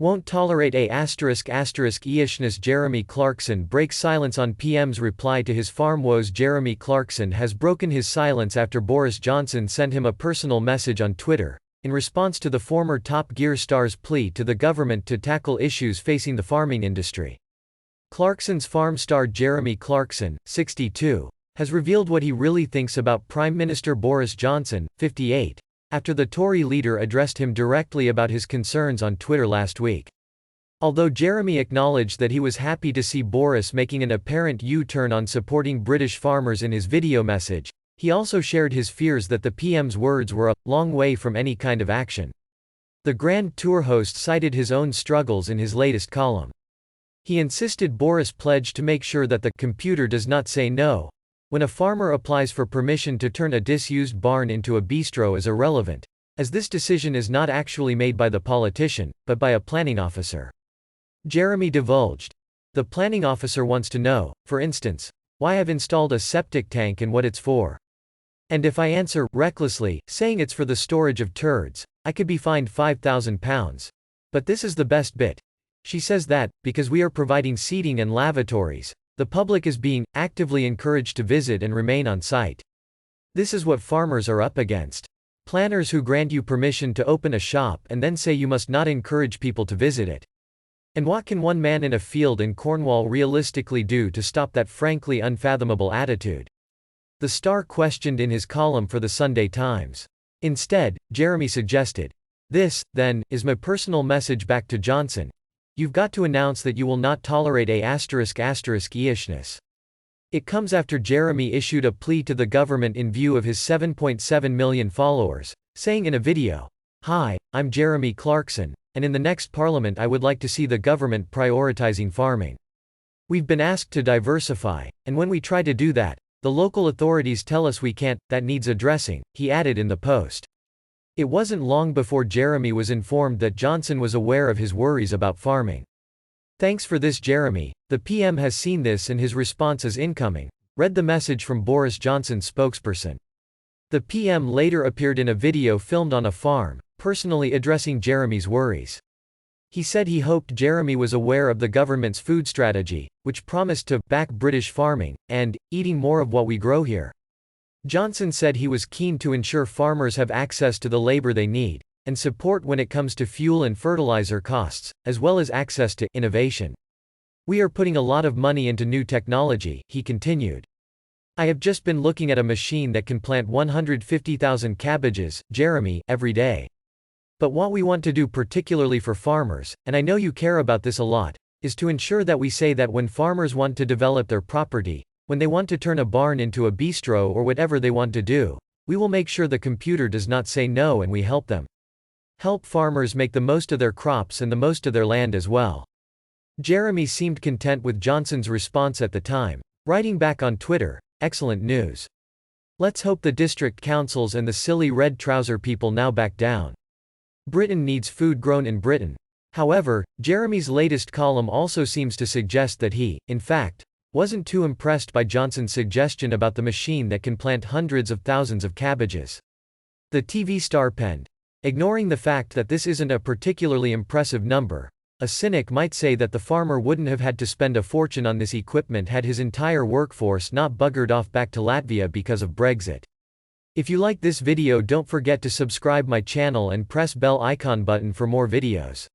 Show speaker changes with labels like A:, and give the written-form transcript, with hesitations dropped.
A: Won't tolerate aeishness. Jeremy Clarkson breaks silence on PM's reply to his farm woes. Jeremy Clarkson has broken his silence after Boris Johnson sent him a personal message on Twitter, in response to the former Top Gear star's plea to the government to tackle issues facing the farming industry. Clarkson's farm star Jeremy Clarkson, 62, has revealed what he really thinks about Prime Minister Boris Johnson, 58, after the Tory leader addressed him directly about his concerns on Twitter last week. Although Jeremy acknowledged that he was happy to see Boris making an apparent U-turn on supporting British farmers in his video message, he also shared his fears that the PM's words were a long way from any kind of action. The Grand Tour host cited his own struggles in his latest column. He insisted Boris pledged to make sure that the computer does not say no when a farmer applies for permission to turn a disused barn into a bistro is irrelevant, as this decision is not actually made by the politician, but by a planning officer. Jeremy divulged. The planning officer wants to know, for instance, why I've installed a septic tank and what it's for. And if I answer, recklessly, saying it's for the storage of turds, I could be fined £5,000. But this is the best bit. She says that, because we are providing seating and lavatories, the public is being actively encouraged to visit and remain on site. This is what farmers are up against. Planners who grant you permission to open a shop and then say you must not encourage people to visit it. And what can one man in a field in Cornwall realistically do to stop that frankly unfathomable attitude? The Star questioned in his column for the Sunday Times. Instead, Jeremy suggested, "This, then, is my personal message back to Johnson. You've got to announce that you will not tolerate aeishness." It comes after Jeremy issued a plea to the government in view of his 7.7 million followers, saying in a video, "Hi, I'm Jeremy Clarkson, and in the next parliament I would like to see the government prioritizing farming. We've been asked to diversify, and when we try to do that, the local authorities tell us we can't, that needs addressing," he added in the post. It wasn't long before Jeremy was informed that Johnson was aware of his worries about farming. "Thanks for this, Jeremy. The PM has seen this and his response is incoming," read the message from Boris Johnson's spokesperson. The PM later appeared in a video filmed on a farm, personally addressing Jeremy's worries. He said he hoped Jeremy was aware of the government's food strategy, which promised to back British farming and eating more of what we grow here. Johnson said he was keen to ensure farmers have access to the labor they need, and support when it comes to fuel and fertilizer costs, as well as access to innovation. "We are putting a lot of money into new technology," he continued. "I have just been looking at a machine that can plant 150,000 cabbages, Jeremy, every day. But what we want to do particularly for farmers, and I know you care about this a lot, is to ensure that we say that when farmers want to develop their property, when they want to turn a barn into a bistro or whatever they want to do, we will make sure the computer does not say no and we help them. Help farmers make the most of their crops and the most of their land as well." Jeremy seemed content with Johnson's response at the time, writing back on Twitter, "Excellent news. Let's hope the district councils and the silly red trouser people now back down. Britain needs food grown in Britain." However, Jeremy's latest column also seems to suggest that he, in fact, wasn't too impressed by Johnson's suggestion about the machine that can plant hundreds of thousands of cabbages. The TV star penned, "Ignoring the fact that this isn't a particularly impressive number, a cynic might say that the farmer wouldn't have had to spend a fortune on this equipment had his entire workforce not buggered off back to Latvia because of Brexit." If you like this video, don't forget to subscribe my channel and press bell icon button for more videos.